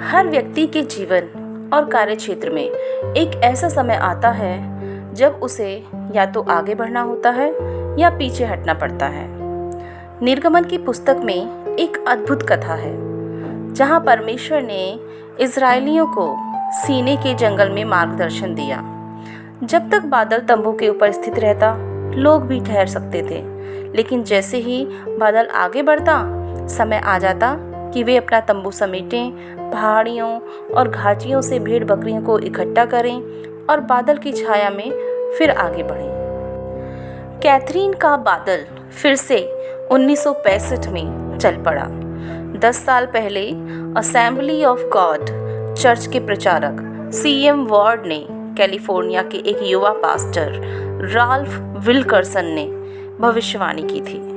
हर व्यक्ति के जीवन और कार्यक्षेत्र में एक ऐसा समय आता है जब उसे या तो आगे बढ़ना होता है या पीछे हटना पड़ता है। निर्गमन की पुस्तक में एक अद्भुत कथा है जहां परमेश्वर ने इज़राइलियों को सीने के जंगल में मार्गदर्शन दिया। जब तक बादल तंबू के ऊपर स्थित रहता, लोग भी ठहर सकते थे, लेकिन जैसे ही बादल आगे बढ़ता, समय आ जाता कि वे अपना तंबू समेटें, पहाड़ियों और घाटियों से भेड़ बकरियों को इकट्ठा करें और बादल की छाया में फिर आगे बढ़ें। कैथरीन का बादल फिर से 1965 में चल पड़ा। 10 साल पहले असेंबली ऑफ गॉड चर्च के प्रचारक सीएम वॉर्ड ने कैलिफोर्निया के एक युवा पास्टर राल्फ विल्करसन ने भविष्यवाणी की थी।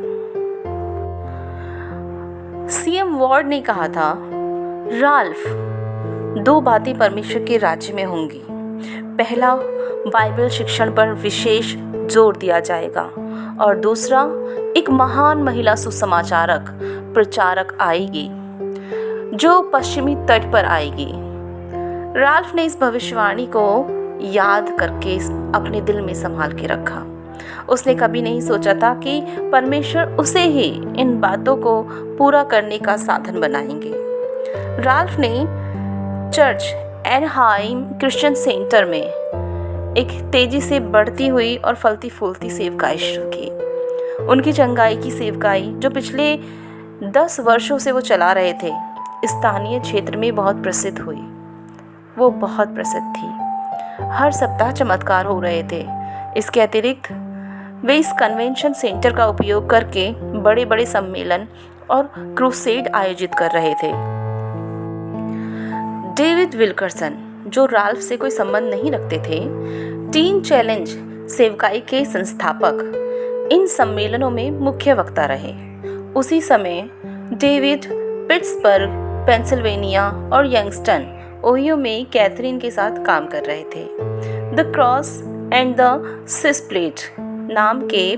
सीएम वॉर्ड ने कहा था, राल्फ, 2 बातें परमेश्वर के राज्य में होंगी। पहला, बाइबल शिक्षण पर विशेष जोर दिया जाएगा और दूसरा, एक महान महिला सुसमाचारक प्रचारक आएगी जो पश्चिमी तट पर आएगी। राल्फ ने इस भविष्यवाणी को याद करके अपने दिल में संभाल के रखा। उसने कभी नहीं सोचा था कि परमेश्वर उसे ही इन बातों को पूरा करने का साधन बनाएंगे। राल्फ ने चर्च एनहाइम क्रिश्चियन सेंटर में एक तेजी से बढ़ती हुई और फलती फूलती सेवकाई शुरू की। उनकी चंगाई की सेवकाई, जो पिछले 10 वर्षों से वो चला रहे थे, स्थानीय क्षेत्र में बहुत प्रसिद्ध हुई। वो बहुत प्रसिद्ध थी। हर सप्ताह चमत्कार हो रहे थे। इसके अतिरिक्त वे इस कन्वेंशन सेंटर का उपयोग करके बड़े बड़े सम्मेलन और क्रूसेड आयोजित कर रहे थे। डेविड विल्करसन, जो राल्फ से कोई संबंध नहीं रखते थे, टीन चैलेंज सेवकाई के संस्थापक, इन सम्मेलनों में मुख्य वक्ता रहे। उसी समय डेविड पिट्सबर्ग, पेंसिल्वेनिया और यंगस्टन, ओहियो में कैथरीन के साथ काम कर रहे थे। द क्रॉस एंड द सिसप्लेट नाम के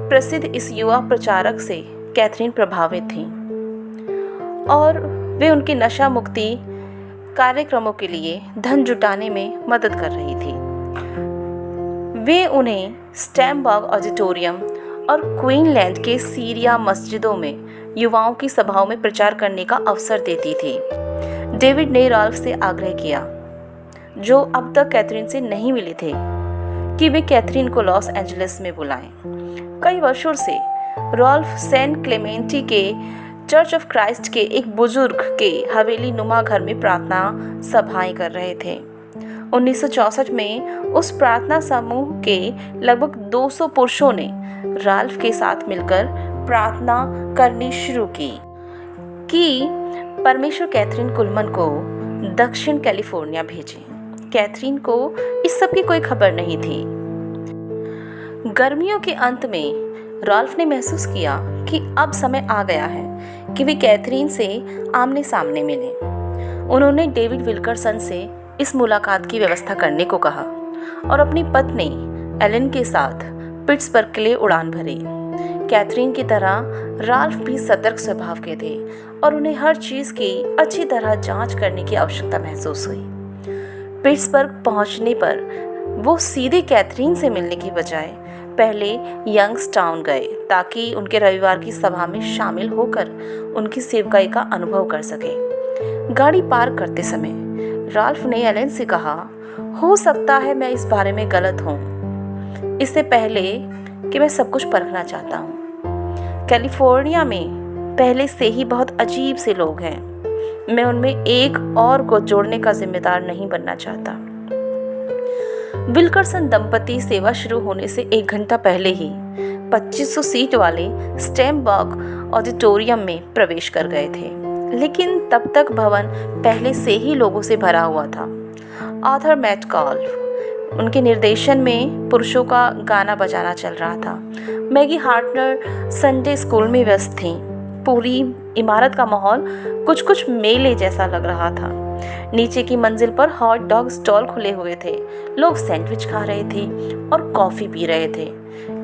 प्रसिद्ध इस युवा प्रचारक से कैथरीन प्रभावित थी और वे उनके नशा मुक्ति कार्यक्रमों के लिए धन जुटाने में मदद कर रही थी। वे उन्हें स्टैम्बर्ग ऑडिटोरियम और क्वीनलैंड के सीरिया मस्जिदों में युवाओं की सभाओं में प्रचार करने का अवसर देती थी। डेविड ने राल्फ से आग्रह किया, जो अब तक कैथरीन से नहीं मिले थे, कि वे कैथरीन को लॉस एंजलिस में बुलाएं। कई वर्षों से राल्फ सेंट क्लेमेंटी के चर्च ऑफ क्राइस्ट के एक बुजुर्ग के हवेली नुमा घर में प्रार्थना सभाएं कर रहे थे। 1964 में उस प्रार्थना समूह के लगभग 200 पुरुषों ने राल्फ के साथ मिलकर प्रार्थना करनी शुरू की कि परमेश्वर कैथरीन कुलमन को दक्षिण कैलिफोर्निया भेजे। कैथरीन को इस सब की कोई खबर नहीं थी। गर्मियों के अंत में राल्फ ने महसूस किया कि अब समय आ गया है कि वे कैथरीन से आमने सामने मिले। उन्होंने डेविड विल्करसन से इस मुलाकात की व्यवस्था करने को कहा और अपनी पत्नी एलन के साथ पिट्सबर्ग के लिए उड़ान भरी। कैथरीन की तरह राल्फ भी सतर्क स्वभाव के थे और उन्हें हर चीज़ की अच्छी तरह जांच करने की आवश्यकता महसूस हुई। पिट्सबर्ग पहुंचने पर वो सीधे कैथरीन से मिलने की बजाय पहले यंगस्टाउन गए ताकि उनके रविवार की सभा में शामिल होकर उनकी सेवकाई का अनुभव कर सके। गाड़ी पार्क करते समय राल्फ ने एलन से कहा, हो सकता है मैं इस बारे में गलत हूँ, इससे पहले कि मैं सब कुछ परखना चाहता हूँ। कैलिफोर्निया में पहले से ही बहुत अजीब से लोग हैं। मैं उनमें एक और को जोड़ने का जिम्मेदार नहीं बनना चाहता। विल्करसन दंपति सेवा शुरू होने से 1 घंटा पहले ही 2500 सीट वाले स्टैम्बर्ग ऑडिटोरियम में प्रवेश कर गए थे, लेकिन तब तक भवन पहले से ही लोगों से भरा हुआ था। आर्थर मेटकाल्फ, उनके निर्देशन में पुरुषों का गाना बजाना चल रहा था। मैगी हार्टनर संडे स्कूल में व्यस्त थी। पूरी इमारत का माहौल कुछ कुछ मेले जैसा लग रहा था। नीचे की मंजिल पर हॉट डॉग स्टॉल खुले हुए थे। लोग सैंडविच खा रहे थे और कॉफ़ी पी रहे थे।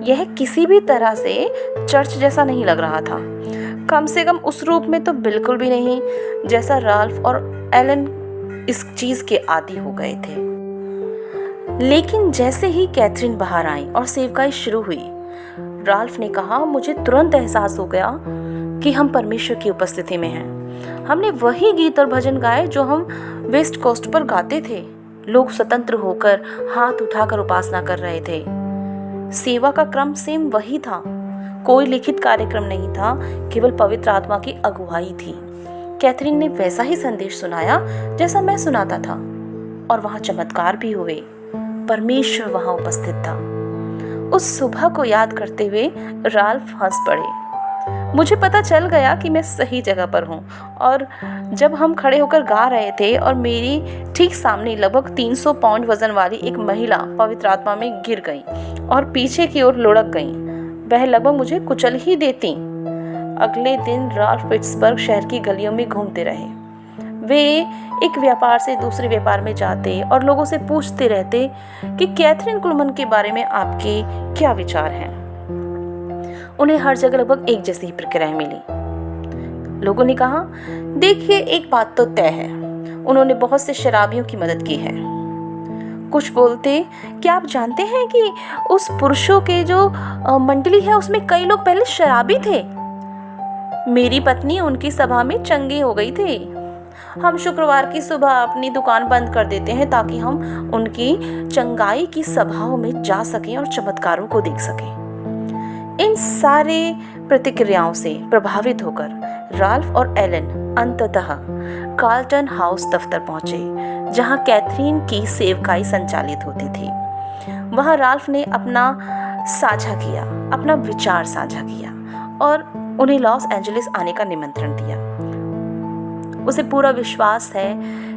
यह किसी भी तरह से चर्च जैसा नहीं लग रहा था। कम से कम उस रूप में तो बिल्कुल भी नहीं जैसा राल्फ और एलन इस चीज़ के आदी हो गए थे। लेकिन जैसे ही कैथरीन बाहर आई और सेवकाई शुरू हुई, राल्फ ने कहा, मुझे तुरंत एहसास हो गया कि हम परमेश्वर की उपस्थिति में हैं। हमने वही गीत और भजन गाए जो हम वेस्ट कोस्ट पर गाते थे। लोग स्वतंत्र होकर हाथ उठाकर उपासना कर रहे थे। सेवा का क्रम सेम वही था, कोई लिखित कार्यक्रम नहीं था, केवल पवित्र आत्मा की अगुवाई थी। कैथरीन ने वैसा ही संदेश सुनाया जैसा मैं सुनाता था, और वहां चमत्कार भी हुए। परमेश्वर वहां उपस्थित था। उस सुबह को याद करते हुए राल्फ हंस पड़े। मुझे पता चल गया कि मैं सही जगह पर हूँ। और जब हम खड़े होकर गा रहे थे और मेरी ठीक सामने लगभग 300 पाउंड वजन वाली एक महिला पवित्र आत्मा में गिर गई और पीछे की ओर लुढ़क गई, वह लगभग मुझे कुचल ही देती। अगले दिन राल्फ पिट्सबर्ग शहर की गलियों में घूमते रहे। वे एक व्यापार से दूसरे व्यापार में जाते और लोगों से पूछते रहते कि कैथरीन कुलमन के बारे में आपके क्या विचार हैं। उन्हें हर जगह लगभग एक जैसी ही प्रतिक्रियाएं मिली। लोगों ने कहा, देखिए एक बात तो तय है, उन्होंने बहुत से शराबियों की मदद की है। कुछ बोलते, क्या आप जानते हैं कि उस पुरुषों के जो मंडली है उसमें कई लोग पहले शराबी थे। मेरी पत्नी उनकी सभा में चंगी हो गई थी। हम शुक्रवार की सुबह अपनी दुकान बंद कर देते हैं ताकि हम उनकी चंगाई की सभाओं में जा सकें और चमत्कारों को देख सकें। इन सारे प्रतिक्रियाओं से प्रभावित होकर राल्फ और एलन अंततः कार्लटन हाउस दफ्तर पहुंचे, जहां कैथरीन की सेवकाई संचालित होती थी। वहां राल्फ ने अपना विचार साझा किया और उन्हें लॉस एंजलिस आने का निमंत्रण दिया। उसे पूरा विश्वास है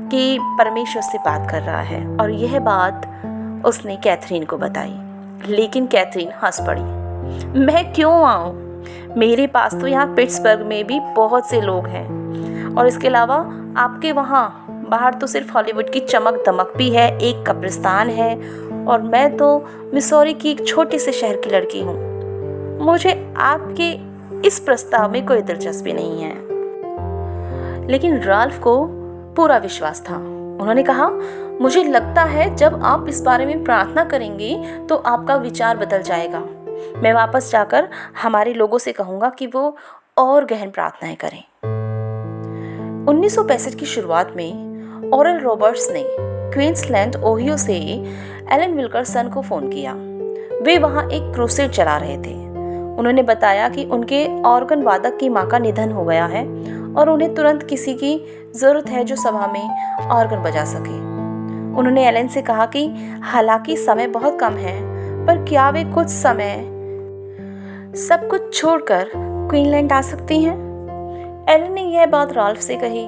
कि परमेश्वर से बात कर रहा है, और यह बात उसने कैथरीन को बताई। लेकिन कैथरीन हंस पड़ी। मैं क्यों आऊं? मेरे पास तो यहाँ पिट्सबर्ग में भी बहुत से लोग हैं, और इसके अलावा आपके वहाँ बाहर तो सिर्फ हॉलीवुड की चमक दमक भी है, एक कब्रिस्तान है, और मैं तो मिसौरी की एक छोटे से शहर की लड़की हूँ। मुझे आपके इस प्रस्ताव में कोई दिलचस्पी नहीं है। लेकिन राल्फ को पूरा विश्वास था। उन्होंने कहा, मुझे लगता है जब आप इस बारे में प्रार्थना करेंगे तो आपका विचार बदल जाएगा। मैं वापस जाकर हमारे लोगों से कहूंगा कि वो और गहन प्रार्थनाएं करें। 1965 की शुरुआत में ओरल रॉबर्ट्स ने क्वींसलैंड ओहियो से एलन विल्करसन को फोन किया। वे वहां एक क्रूसेड चला रहे थे। उन्होंने बताया कि उनके ऑर्गन वादक की मां का निधन हो गया है और उन्हें तुरंत किसी की जरूरत है जो सभा में ऑर्गन बजा सके। उन्होंने एलन से कहा कि हालांकि समय बहुत कम है, पर क्या वे कुछ समय सब कुछ छोड़कर क्वींसलैंड आ सकती हैं। एलन ने यह बात राल्फ से कही।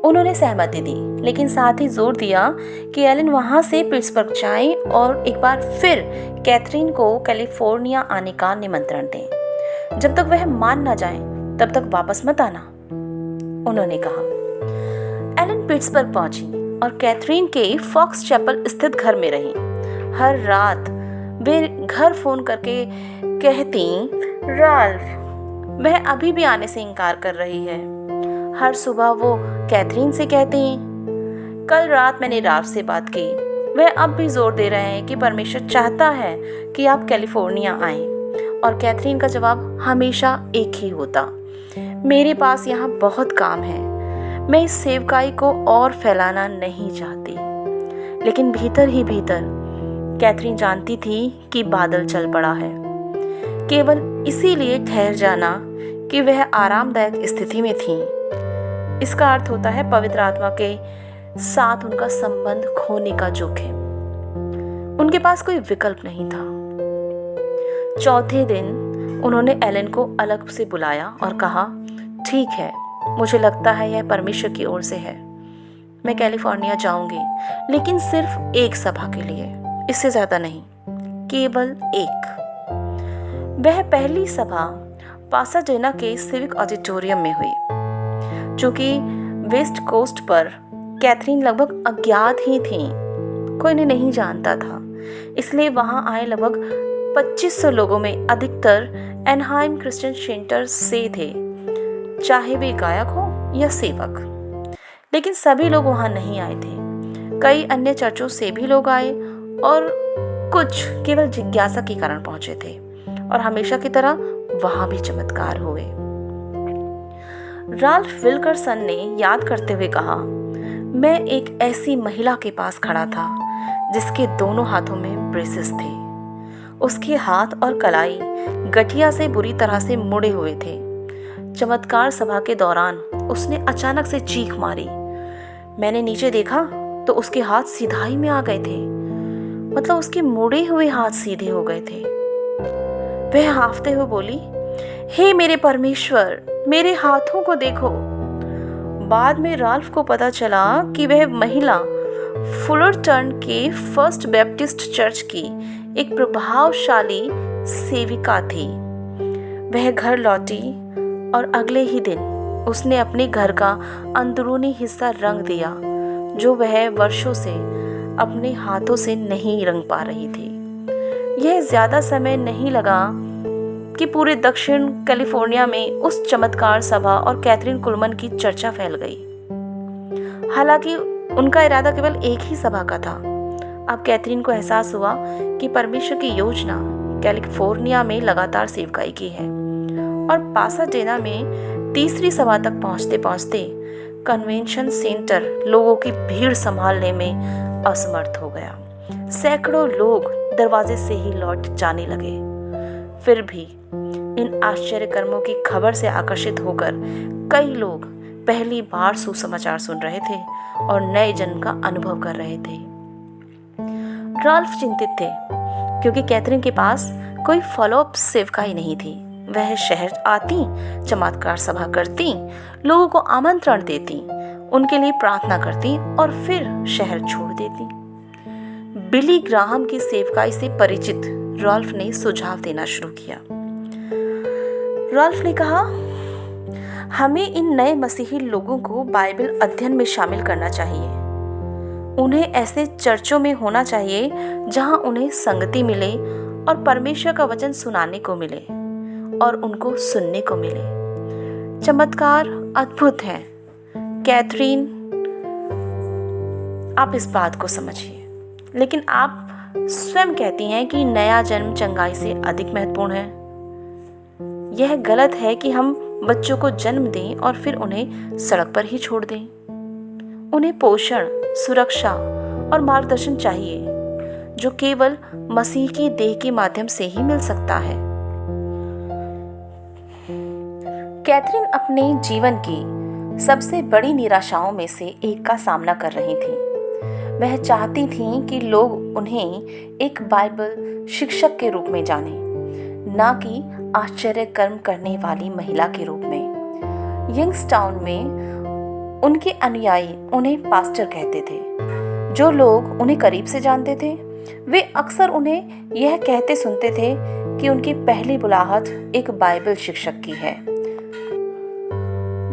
उन्होंने सहमति दी, लेकिन साथ ही जोर दिया कि एलन वहां से पिट्सबर्ग जाएं और एक बार फिर कैथरीन को कैलिफोर्निया आने का निमंत्रण दें। जब तक वह मान न जाए तब तक वापस मत आना, उन्होंने कहा। एलन पिट्सबर्ग पहुंची और कैथरीन के फॉक्स चैपल स्थित घर में रही। हर रात वे घर फोन करके कहती, राल्फ वह अभी भी आने से इनकार कर रही है। हर सुबह वो कैथरीन से कहती, कल रात मैंने राल्फ से बात की। वह अब भी जोर दे रहे हैं कि परमेश्वर चाहता है कि आप कैलिफोर्निया आएं, और कैथरीन का जवाब हमेशा एक ही होता, मेरे पास यहाँ बहुत काम है, मैं इस सेवकाई को और फैलाना नहीं चाहती। लेकिन भीतर ही भीतर कैथरीन जानती थी कि बादल चल पड़ा है। केवल इसीलिए ठहर जाना कि वह आरामदायक स्थिति में थी, इसका अर्थ होता है पवित्र आत्मा के साथ उनका संबंध खोने का जोखिम। उनके पास कोई विकल्प नहीं था। चौथे दिन उन्होंने एलन को अलग से बुलाया और कहा, ठीक है, मुझे लगता है यह परमेश्वर की ओर से है। मैं कैलिफोर्निया जाऊंगी, लेकिन सिर्फ एक सभा के लिए, इससे ज्यादा नहीं, केवल एक। वह पहली सभा पासाडेना के सिविक ऑडिटोरियम में हुई। चूंकि वेस्ट कोस्ट पर कैथरीन लगभग अज्ञात ही थी, कोई इन्हें नहीं जानता था, इसलिए वहां आए लगभग 2500 लोगों में अधिकतर एनहाइम क्रिश्चियन सेंटर से थे। चाहे वे गायक हो या सेवक। लेकिन सभी लोग वहां नहीं आए थे। कई अन्य चर्चों से भी लोग आए और कुछ केवल जिज्ञासा के कारण पहुंचे थे। और हमेशा की तरह वहां भी चमत्कार हुए। राल्फ विल्करसन ने याद करते हुए कहा, मैं एक ऐसी महिला के पास खड़ा था जिसके दोनों हाथों में ब्रेसेस थे। उसके हाथ और कलाई गठिया से बुरी तरह से मुड़े हुए थे। चमत्कार सभा के दौरान उसने अचानक से चीख मारी। मैंने नीचे देखा तो उसके हाथ सीधाई में आ गए थे, मतलब उसके मुड़े हुए हाथ सीधे हो गए थे। वह हांफते हुए बोली, हे मेरे परमेश्वर, मेरे हाथों को देखो। बाद में राल्फ को पता चला कि वह महिला फुलरटन के फर्स्ट बैप्टिस्ट चर्च की एक प्रभावशाली सेविका थी। वह घर लौटी और अगले ही दिन उसने अपने घर का अंदरूनी हिस्सा रंग दिया, जो वह वर्षों से अपने हाथों से नहीं रंग पा रही थी। यह ज्यादा समय नहीं लगा कि पूरे दक्षिण कैलिफोर्निया में उस चमत्कार सभा और कैथरीन कुलमन की चर्चा फैल गई। हालांकि उनका इरादा केवल एक ही सभा का था। अब कैथरीन को एहसास हुआ कि परमेश्वर की योजना कैलिफोर्निया में लगातार सेवकाई की है। और पासाडेना में तीसरी सभा तक पहुंचते पहुंचते कन्वेंशन सेंटर लोगों की भीड़ संभालने में असमर्थ हो गया। सैकड़ों लोग दरवाजे से ही लौट जाने लगे। फिर भी इन आश्चर्य कर्मों की खबर से आकर्षित होकर कई लोग पहली बार सुसमाचार सुन रहे थे और नए जन्म का अनुभव कर रहे थे। राल्फ चिंतित थे क्योंकि कैथरीन के पास कोई फॉलोअप सेवकाई नहीं थी। वह शहर आती, चमत्कार सभा करती, लोगों को आमंत्रण देती, उनके लिए प्रार्थना करती और फिर शहर छोड़ देती। बिली ग्राहम की सेवकाई से परिचित राल्फ ने सुझाव देना शुरू किया। राल्फ ने कहा, हमें इन नए मसीही लोगों को बाइबल अध्ययन में शामिल करना चाहिए। उन्हें ऐसे चर्चों में होना चाहिए जहां उन्हें संगति मिले और परमेश्वर का वचन सुनाने को मिले और उनको सुनने को मिले। चमत्कार अद्भुत है। कैथरीन, आप इस बात को समझिए, लेकिन आप स्वयं कहती हैं कि नया जन्म चंगाई से अधिक महत्वपूर्ण है। यह गलत है कि हम बच्चों को जन्म दें और फिर उन्हें सड़क पर ही छोड़ दें। उन्हें पोषण, सुरक्षा और मार्गदर्शन चाहिए, जो केवल मसीह की देह के माध्यम से ही मिल सकता है। कैथरीन अपने जीवन की सबसे बड़ी निराशाओं में से एक का सामना कर रही थी। वह चाहती थी कि लोग उन्हें एक बाइबल शिक्षक के रूप में जानें, ना कि आश्चर्य कर्म करने वाली महिला के रूप में। यंगस्टाउन में उनके अनुयायी उन्हें पास्टर कहते थे। जो लोग उन्हें करीब से जानते थे वे अक्सर उन्हें यह कहते सुनते थे कि उनकी पहली बुलाहट एक बाइबल शिक्षक की है।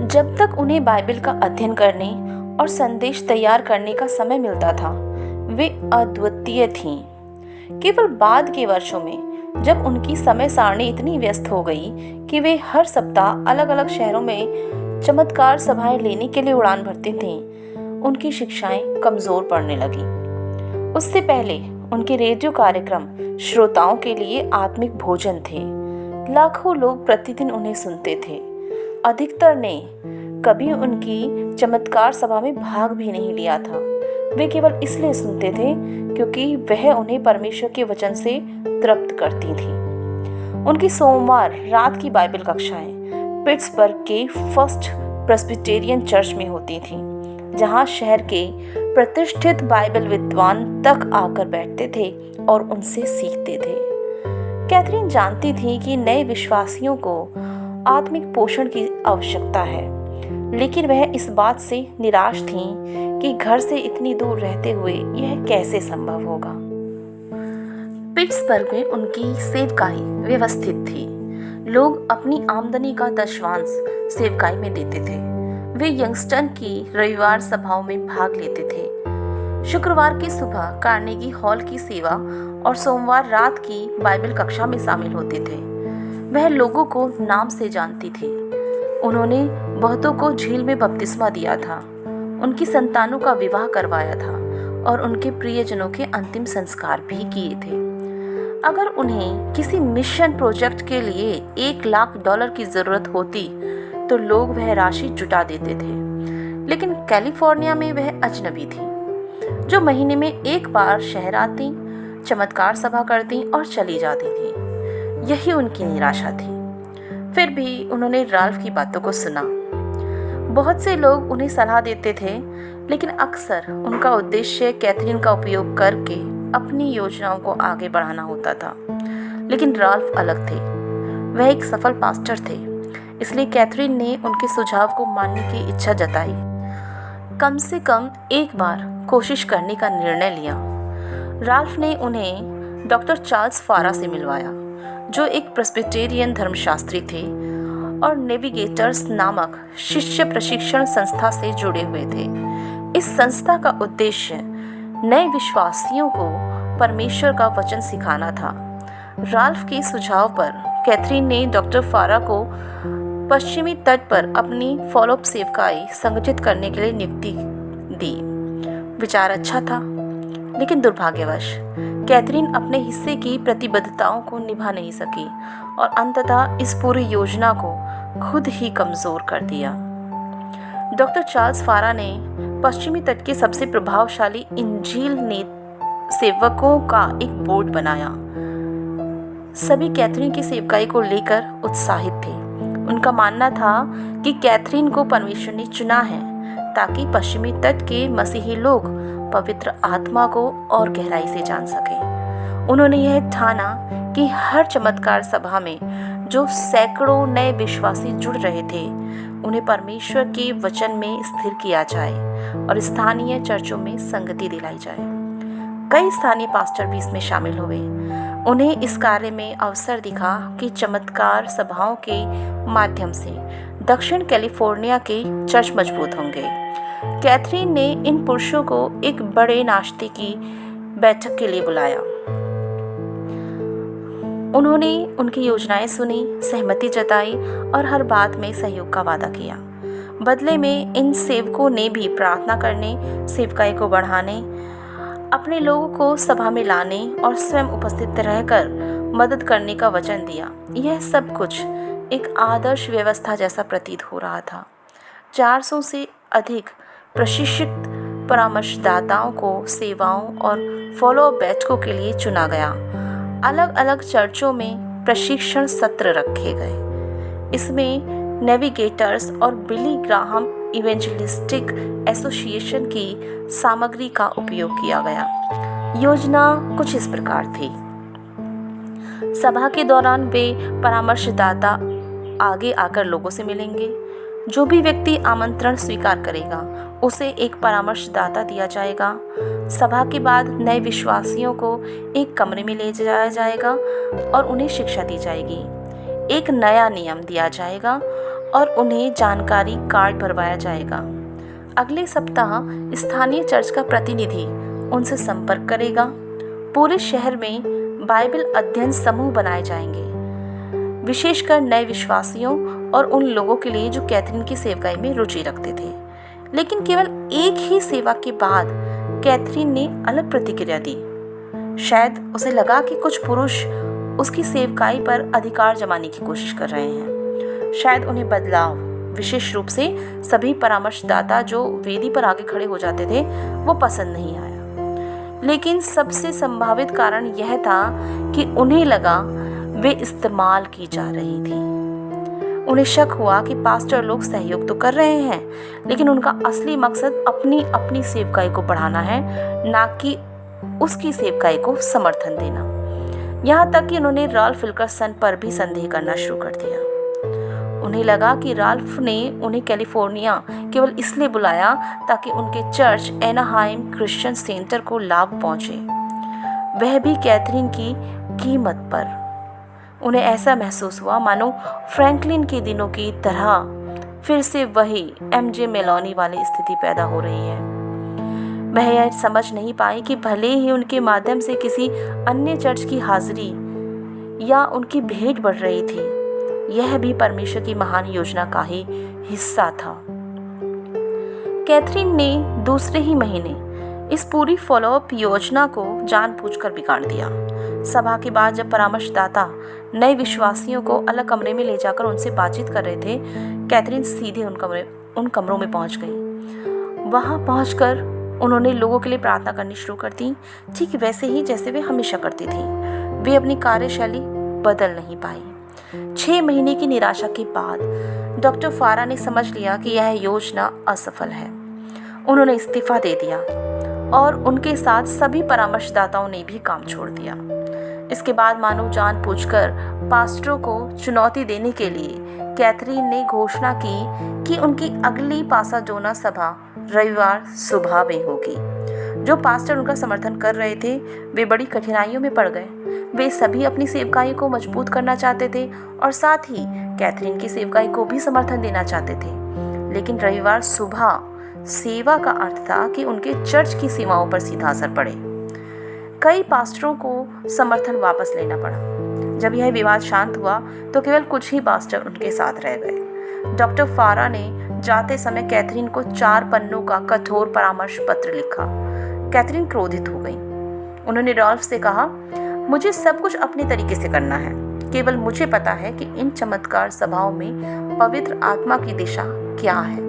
जब तक उन्हें बाइबल का अध्ययन करने और संदेश तैयार करने का समय मिलता था, वे अद्वितीय थीं। केवल बाद के वर्षों में जब उनकी समय सारणी इतनी व्यस्त हो गई कि वे हर सप्ताह अलग अलग शहरों में चमत्कार सभाएं लेने के लिए उड़ान भरते थे, उनकी शिक्षाएं कमजोर पड़ने लगी। उससे पहले उनके रेडियो कार्यक्रम श्रोताओं के लिए आत्मिक भोजन थे। लाखों लोग प्रतिदिन उन्हें सुनते थे। अधिकतर ने कभी उनकी चमत्कार सभा में भाग भी नहीं लिया था। वे केवल इसलिए सुनते थे क्योंकि वह उन्हें परमेश्वर के वचन से तृप्त करती थी। उनकी सोमवार रात की बाइबल कक्षाएं पिट्सबर्ग के फर्स्ट प्रेस्बिटेरियन चर्च में होती थीं, जहां शहर के प्रतिष्ठित बाइबल विद्वान तक आकर बैठते थे और उनसे सीखते थे। कैथरीन जानती थी कि नए विश्वासियों को आत्मिक पोषण की आवश्यकता है, लेकिन वह इस बात से निराश थी कि घर से इतनी दूर रहते हुए यह कैसे संभव होगा। पिट्सबर्ग में उनकी सेवकाई व्यवस्थित थी। लोग अपनी आमदनी का दशवांश सेवकाई में देते थे। वे यंगस्टन की रविवार सभाओं में भाग लेते थे। शुक्रवार की सुबह कार्नेगी हॉल की सेवा और सोमवार रात की बाइबल कक्षा में शामिल होते थे। वह लोगों को नाम से जानती थी। उन्होंने बहुतों को झील में बपतिस्मा दिया था, उनकी संतानों का विवाह करवाया था और उनके प्रियजनों के अंतिम संस्कार भी किए थे। अगर उन्हें किसी मिशन प्रोजेक्ट के लिए $1,00,000 की जरूरत होती तो लोग वह राशि जुटा देते थे, लेकिन कैलिफोर्निया में वह अजनबी थी जो महीने में एक बार शहर आती, चमत्कार सभा करती और चली जाती थी। यही उनकी निराशा थी। फिर भी उन्होंने राल्फ की बातों को सुना। बहुत से लोग उन्हें सलाह देते थे, लेकिन अक्सर उनका उद्देश्य कैथरीन का उपयोग करके अपनी योजनाओं को आगे बढ़ाना होता था। लेकिन राल्फ अलग थे। वह एक सफल पास्टर थे, इसलिए कैथरीन ने उनके सुझाव को मानने की इच्छा जताई। कम से कम एक बार कोशिश करने का निर्णय लिया। राल्फ ने उन्हें डॉक्टर चार्ल्स फारा से मिलवाया, जो एक प्रेस्बिटेरियन धर्मशास्त्री थे और नेविगेटर्स नामक शिष्य प्रशिक्षण संस्था से जुड़े हुए थे। इस संस्था का उद्देश्य नए विश्वासियों को परमेश्वर का वचन सिखाना था। राल्फ के सुझाव पर कैथरीन ने डॉक्टर फारा को पश्चिमी तट पर अपनी फॉलोअप सेवकाई संगठित करने के लिए नियुक्ति दी। विचार अच्छा था, लेकिन दुर्भाग्यवश कैथरीन अपने हिस्से की प्रतिबद्धताओं को निभा नहीं सकी और अंततः इस पूरी योजना को खुद ही कमजोर कर दिया। डॉक्टर चार्ल्स फारा ने पश्चिमी तट के सबसे प्रभावशाली इंजील सेवकों का एक बोर्ड बनाया। सभी कैथरीन की सेवकाई को लेकर उत्साहित थे। उनका मानना था कि कैथरीन को परमेश्वर ने चुना है ताकि पश्चिमी तट के मसीही लोग पवित्र आत्मा को और गहराई से जान सकें। उन्होंने यह ठाना कि हर चमत्कार सभा में जो सैकड़ों नए विश्वासी जुड़ रहे थे, उन्हें परमेश्वर के वचन में स्थिर किया जाए और स्थानीय चर्चों में संगति दिलाई जाए। कई स्थानीय पास्टर भी इसमें शामिल हुए। उन्हें इस कार्य में अवसर दिखा कि चमत्कार सभाओं के माध्यम से दक्षिण कैलिफोर्निया के चर्च मजबूत होंगे। कैथरीन ने इन पुरुषों को एक बड़े नाश्ते की बैठक के लिए बुलाया। उन्होंने उनकी योजनाएं सुनी, सहमति जताई और हर बात में सहयोग का वादा किया। बदले में इन सेवकों ने भी प्रार्थना करने, सेवकाई को बढ़ाने, अपने लोगों को सभा में लाने और स्वयं उपस्थित रहकर मदद करने का वचन दिया। यह सब कुछ एक आदर्श व्यवस्था जैसा प्रतीत हो रहा था। 400 से अधिक प्रशिक्षित परामर्शदाताओं को सेवाओं और फॉलो बैठकों के लिए चुना गया। अलग अलग चर्चों में प्रशिक्षण सत्र रखे गए। इसमें नेविगेटर्स और बिली ग्राहम इवेंजलिस्टिक एसोसिएशन की सामग्री का उपयोग किया गया। योजना कुछ इस प्रकार थी। सभा के दौरान वे परामर्शदाता आगे आकर लोगों से मिलेंगे। जो भी व्यक्ति आमंत्रण स्वीकार करेगा उसे एक परामर्शदाता दिया जाएगा। सभा के बाद नए विश्वासियों को एक कमरे में ले जाया जाएगा और उन्हें शिक्षा दी जाएगी। एक नया नियम दिया जाएगा और उन्हें जानकारी कार्ड भरवाया जाएगा। अगले सप्ताह स्थानीय चर्च का प्रतिनिधि उनसे संपर्क करेगा। पूरे शहर में बाइबल अध्ययन समूह बनाए जाएंगे, विशेषकर नए विश्वासियों और उन लोगों के लिए जो कैथरीन की सेवकाई में रुचि रखते थे। लेकिन केवल एक ही सेवा के बाद कैथरीन ने अलग प्रतिक्रिया दी। शायद उसे लगा कि कुछ पुरुष उसकी सेवकाई पर अधिकार जमाने की कोशिश कर रहे हैं। शायद उन्हें बदलाव, विशेष रूप से सभी परामर्शदाता जो वेदी पर आगे खड़े हो जाते थे, वो पसंद नहीं आया। लेकिन सबसे संभावित कारण यह था कि उन्हें लगा वे इस्तेमाल की जा रही थी। उन्हें शक हुआ कि पास्टर लोग सहयोग तो कर रहे हैं, लेकिन उनका असली मकसद अपनी अपनी सेवकाई को बढ़ाना है, ना कि उसकी सेवकाई को समर्थन देना। यहाँ तक कि उन्होंने राल्फ विल्करसन पर भी संदेह करना शुरू कर दिया। उन्हें लगा कि राल्फ ने उन्हें कैलिफोर्निया केवल इसलिए बुलाया ताकि उनके चर्च एनाहाइम क्रिश्चियन सेंटर को लाभ पहुंचे, वह भी कैथरीन की कीमत पर। उन्हें ऐसा महसूस हुआ मानो फ्रैंकलिन के दिनों की तरह फिर से वही एमजे मेलोनी वाली स्थिति पैदा हो रही है। वह यह समझ नहीं पाई कि भले ही उनके माध्यम से किसी अन्य चर्च की हाजिरी या उनकी भेंट बढ़ रही थी, यह भी परमेश्वर की महान योजना का ही हिस्सा था। कैथरीन ने दूसरे ही महीने इस पूरी फॉलोअप योजना को जानबूझकर बिगाड़ दिया। सभा के बाद जब परामर्शदाता नए विश्वासियों को अलग कमरे में ले जाकर उनसे बातचीत कर रहे थे, कैथरीन सीधे उन कमरों में पहुंच गई। वहां पहुंचकर उन्होंने लोगों के लिए प्रार्थना करनी शुरू कर दी, ठीक वैसे ही जैसे वे हमेशा करती थी। वे अपनी कार्यशैली बदल नहीं पाई। 6 महीने की निराशा के बाद डॉक्टर फारा ने समझ लिया कि यह योजना असफल है। उन्होंने इस्तीफा दे दिया और उनके साथ सभी परामर्शदाताओं ने भी काम छोड़ दिया। इसके बाद मानो जानबूझकर पास्टरों को चुनौती देने के लिए कैथरीन ने घोषणा की कि उनकी अगली पासाडोना सभा रविवार सुबह में होगी। जो पास्टर उनका समर्थन कर रहे थे वे बड़ी कठिनाइयों में पड़ गए। वे सभी अपनी सेवकाई को मजबूत करना चाहते थे और साथ ही कैथरीन की सेवकाई को भी समर्थन देना चाहते थे। लेकिन रविवार सुबह सेवा का अर्थ था कि उनके चर्च की सीमाओं पर सीधा असर पड़े। कई पास्टरों को समर्थन वापस लेना पड़ा। जब यह विवाद शांत हुआ तो केवल कुछ ही पास्टर उनके साथ रह गए। डॉक्टर फारा ने जाते समय कैथरीन को 4 पन्नों का कठोर परामर्श पत्र लिखा। कैथरीन क्रोधित हो गई। उन्होंने रॉल्फ से कहा, मुझे सब कुछ अपने तरीके से करना है। केवल मुझे पता है कि इन चमत्कार सभाओं में पवित्र आत्मा की दिशा क्या है।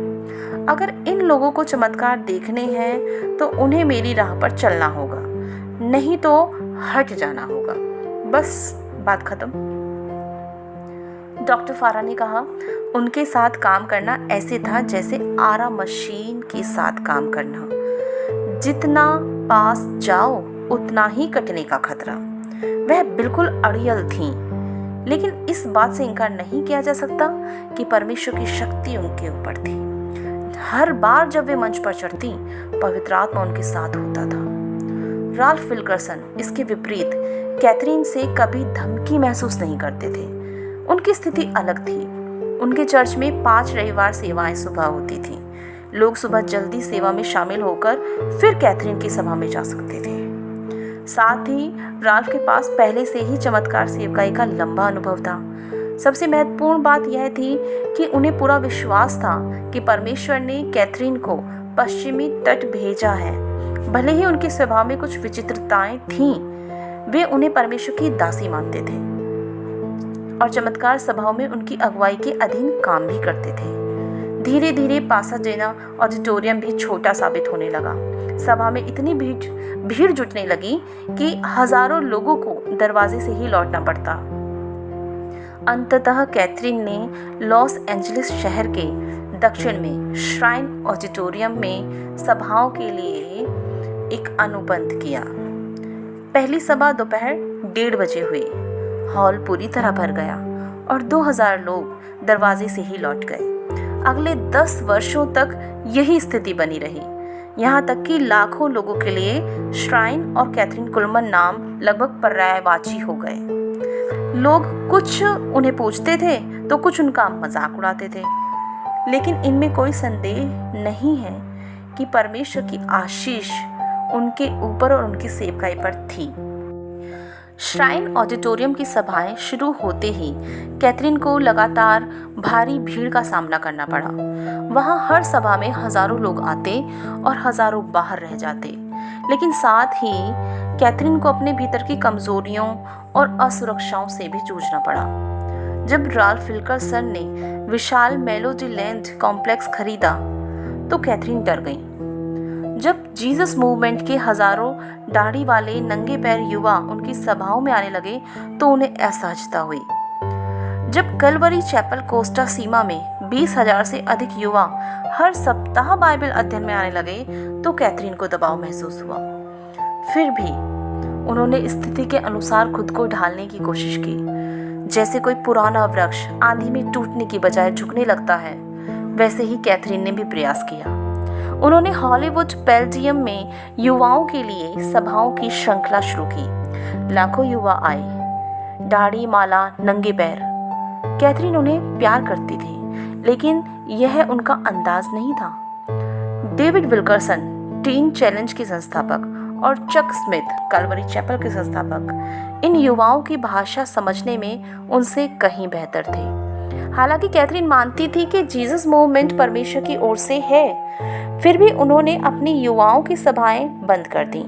अगर इन लोगों को चमत्कार देखने हैं तो उन्हें मेरी राह पर चलना होगा, नहीं तो हट जाना होगा। बस बात खत्म। डॉक्टर फारा ने कहा, उनके साथ काम करना ऐसे था जैसे आरा मशीन के साथ काम करना। जितना पास जाओ उतना ही कटने का खतरा। वह बिल्कुल अड़ियल थीं, लेकिन इस बात से इनकार नहीं किया जा सकता कि परमेश्वर की शक्ति उनके ऊपर थी। हर बार जब वे मंच पर चढ़ती, पवित्र आत्मा उनके साथ होता था। राल्फ विल्करसन इसके विपरीत कैथरीन से कभी धमकी महसूस नहीं करते थे। उनकी स्थिति अलग थी। उनके चर्च में 5 रविवार सेवाएं सुबह होती थीं। लोग सुबह जल्दी सेवा में शामिल होकर फिर कैथरीन की सभा में जा सकते थे। साथ ही राल्फ के पास पहले से ही चमत्कार सेवकाई का लंबा अनुभव था। सबसे महत्वपूर्ण बात यह थी कि उन्हें पूरा विश्वास था कि परमेश्वर ने कैथरीन को पश्चिमी तट भेजा है। भले ही उनके स्वभाव में कुछ विचित्रताएं थीं, वे उन्हें परमेश्वर की दासी मानते थे और चमत्कार सभाओं में उनकी अगुवाई के अधीन काम भी करते थे। धीरे धीरे पासाडेना ऑडिटोरियम भी छोटा साबित होने लगा। सभा में इतनी भीड़ जुटने लगी कि हजारों लोगों को दरवाजे से ही लौटना पड़ता। अंततः कैथरीन ने लॉस एंजलिस शहर के दक्षिण में श्राइन ऑडिटोरियम में सभाओं के लिए एक अनुबंध किया। पहली सभा दोपहर 1:30 बजे हुई। हॉल पूरी तरह भर गया और 2000 लोग दरवाजे से ही लौट गए। अगले 10 वर्षों तक यही स्थिति बनी रही, यहाँ तक कि लाखों लोगों के लिए श्राइन और कैथरीन कुलमन नाम लगभग पर्यायवाची हो गए। लोग कुछ उन्हें पूछते थे तो कुछ उनका मजाक उड़ाते थे, लेकिन इनमें कोई संदेह नहीं है कि परमेश्वर की आशीष उनके ऊपर और उनकी सेवकाई पर थी। श्राइन ऑडिटोरियम की सभाएं शुरू होते ही कैथरीन को लगातार भारी भीड़ का सामना करना पड़ा। वहां हर सभा में हजारों लोग आते और हजारों बाहर रह जाते, लेकिन साथ ही कैथरीन को अपने भीतर की कमजोरियों और असुरक्षाओं से भी जूझना पड़ा। जब राल्फ विल्करसन ने विशाल मेलोडी लैंड कॉम्प्लेक्स खरीदा तो कैथरीन डर गई। जब जीसस मूवमेंट के हजारों दाढ़ी वाले नंगे पैर युवा उनकी सभाओं में आने लगे तो उन्हें असहजता हुई। जब कलवरी चैपल कोस्टा सीमा में 20,000 से अधिक युवा हर सप्ताह बाइबल अध्ययन में आने लगे तो कैथरीन को दबाव महसूस हुआ। फिर भी उन्होंने स्थिति के अनुसार खुद को ढालने की कोशिश की। जैसे कोई पुराना वृक्ष आंधी में टूटने की बजाय झुकने लगता है, वैसे ही कैथरीन ने भी प्रयास किया। उन्होंने हॉलीवुड पेल्टियम में युवाओं के लिए सभाओं की श्रृंखला शुरू की। लाखों युवा आए, दाढ़ी, माला, नंगे पैर। कैथरीन उन्हें प्यार करती थी, लेकिन यह उनका अंदाज नहीं था। डेविड विल्करसन, टीन चैलेंज के संस्थापक, और चक स्मिथ, कैलवरी चैपल के संस्थापक, इन युवाओं की भाषा समझने में उनसे कहीं बेहतर थे। हालांकि कैथरीन मानती थी कि जीसस मूवमेंट परमेश्वर की ओर से है, फिर भी उन्होंने अपनी युवाओं की सभाएं बंद कर दी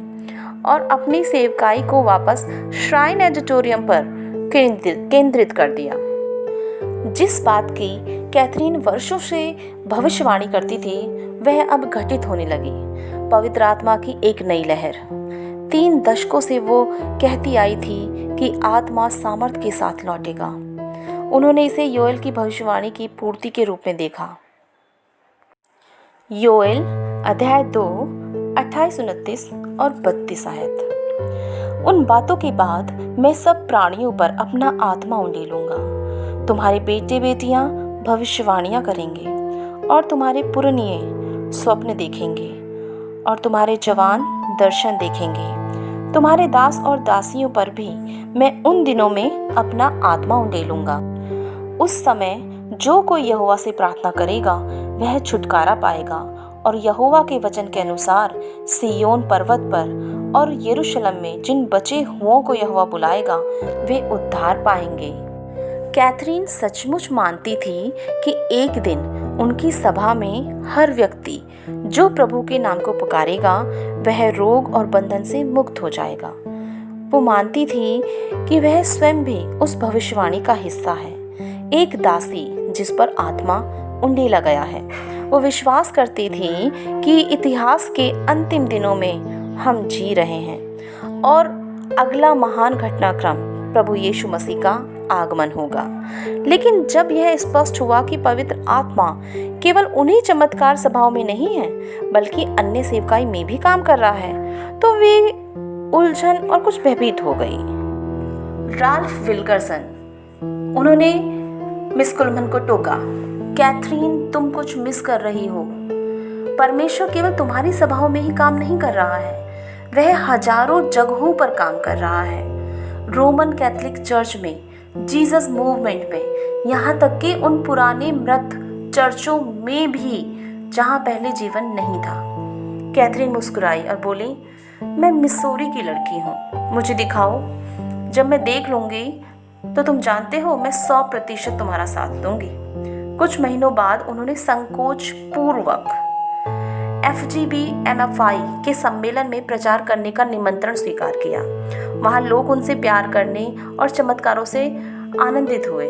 और अपनी सेवकाई को वापस श्राइन एडिटोरियम पर केंद्रित कर दिया। जिस बात की कैथरीन वर्षों से भविष्यवाणी करती थी वह अब घटित होने लगी। पवित्र आत्मा की एक नई लहर। 3 दशकों से वो कहती आई थी कि आत्मा सामर्थ के साथ लौटेगा। उन्होंने इसे योएल की भविष्यवाणी की पूर्ति के रूप में देखा। योएल अध्याय 2 28-29 और 32 आयत। उन बातों के बाद मैं सब प्राणियों पर अपना आत्मा उंडेल लूंगा। तुम्हारे बेटे बेटियां भविष्यवाणियां करेंगे और तुम्हारे पुरनिये स्वप्न देखेंगे और तुम्हारे जवान दर्शन देखेंगे। तुम्हारे दास और दासियों पर भी मैं उन दिनों में अपना आत्मा उंडेलूंगा। उस समय जो कोई यहोवा से प्रार्थना करेगा वह छुटकारा पाएगा और यहोवा के वचन के अनुसार सिय्योन पर्वत पर और यरूशलेम में जिन बचे हुओं को यहोवा बुलाएगा वे उद्धार पाएंगे। कैथरीन सचमुच मानती थी कि एक दिन उनकी सभा में हर व्यक्ति जो प्रभु के नाम को पुकारेगा वह रोग और बंधन से मुक्त हो जाएगा। वो मानती थी कि वह स्वयं भी उस भविष्यवाणी का हिस्सा है, एक दासी जिस पर आत्मा उंडेला गया है। वो विश्वास करती थी कि इतिहास के अंतिम दिनों में हम जी रहे हैं और अगला महान घटनाक्रम प्रभु यीशु मसीह का आगमन होगा। लेकिन जब यह स्पष्ट हुआ कि पवित्र आत्मा केवल उन्हीं चमत्कार सभाओं में नहीं है बल्कि अन्य सेवकाई में भी काम कर रहा है, तो वे उलझन और कुछ भयभीत हो गई। राल्फ विल्करसन, उन्होंने मिस कुलमन को टोका, कैथरीन तुम कुछ मिस कर रही हो। परमेश्वर केवल तुम्हारी सभाओं में ही काम नहीं कर रहा है, वह हजारों जगहों पर काम कर रहा है। रोमन कैथोलिक चर्च में, जीसस मूवमेंट में, यहाँ तक कि उन पुराने मृत चर्चों में भी जहाँ पहले जीवन नहीं था। कैथरीन मुस्कुराई और बोली, मैं मिसौरी की लड़की हूँ, मुझे दिखाओ। जब मैं देख लूँगी तो तुम जानते हो मैं 100% तुम्हारा साथ दूंगी। कुछ महीनों बाद उन्होंने संकोच पूर्वक FGBMFI के सम्मेलन में प्रचार करने का निमंत्रण स्वीकार किया। वहाँ लोग उनसे प्यार करने और चमत्कारों से आनंदित हुए।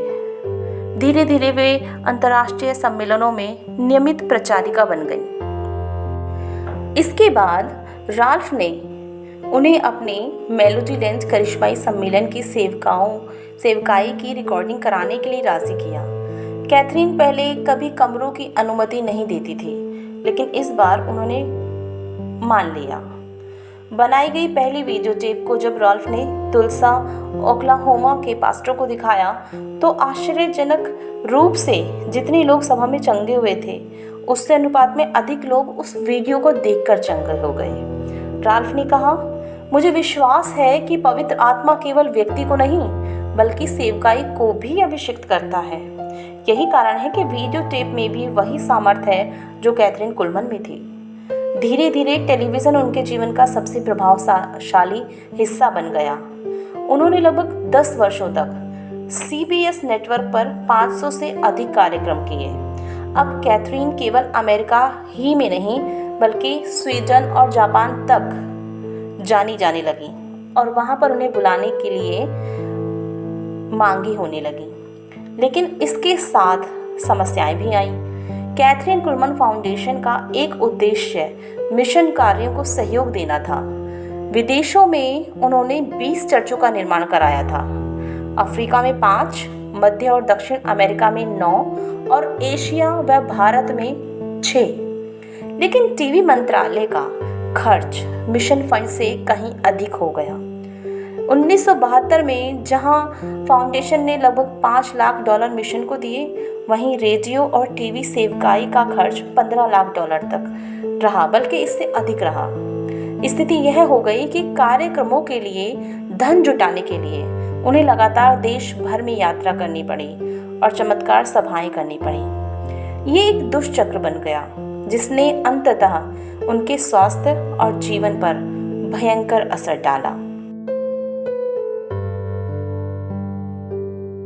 धीरे धीरे वे अंतर्राष्ट्रीय सम्मेलनों में नियमित प्रचारिका बन गई। इसके बाद राल्फ ने उन्हें अपने मेलोडीलैंड करिश्माई सम्मेलन की सेवकाई की रिकॉर्डिंग कराने के लिए राजी किया। कैथरीन पहले कभी कमरों की अनुमति नहीं देती थी, लेकिन इस बार उन्होंने मान लिया। बनाई गई पहली वीडियो टेप को जब राल्फ ने तुलसा ओक्लाहोमा के पास्टर को दिखाया तो आश्चर्यजनक रूप से जितने लोग सभा में चंगे हुए थे उससे अनुपात में अधिक लोग उस वीडियो को देखकर चंगे हो गए। राल्फ ने कहा, मुझे विश्वास है कि पवित्र आत्मा केवल व्यक्ति को नहीं बल्कि सेवकाई को भी अभिषिक्त करता है। यही कारण है कि वीडियो टेप में भी वही सामर्थ है जो कैथरीन कुलमन में थी। धीरे धीरे टेलीविज़न उनके जीवन का सबसे प्रभावशाली हिस्सा बन गया। उन्होंने लगभग 10 वर्षों तक CBS नेटवर्क पर 500 से अधिक कार्यक्रम किए। अब कैथरीन केवल अमेरिका ही में नहीं बल्कि स्वीडन और जापान तक जानी जाने लगी और वहाँ पर उन्हें बुलाने के लिए मांगी होने लगी। लेकिन इसके साथ समस्याएं भी आईं। कैथरीन कुलमन फाउंडेशन का एक उद्देश्य मिशन कार्यों को सहयोग देना था। विदेशों में उन्होंने 20 चर्चों का निर्माण कराया था। अफ्रीका में 5, मध्य और दक्षिण अमेरिका में 9 और एशिया व भारत में 6। लेकिन टीवी मंत्रालय का खर्च मिशन फंड से कहीं अधिक हो गया। 1972 में जहां फाउंडेशन ने लगभग $5 लाख मिशन को दिए, वहीं रेडियो और टीवी सेवकाई का खर्च $15 लाख तक रहा, बल्कि इससे अधिक रहा। स्थिति यह हो गई कि कार्यक्रमों के लिए धन जुटाने के लिए उन्हें लगातार देश भर में यात्रा करनी पड़ी और चमत्कार सभाएं करनी पड़ी। ये एक दुष्चक्र बन गया जिसने अंततः उनके स्वास्थ्य और जीवन पर भयंकर असर डाला।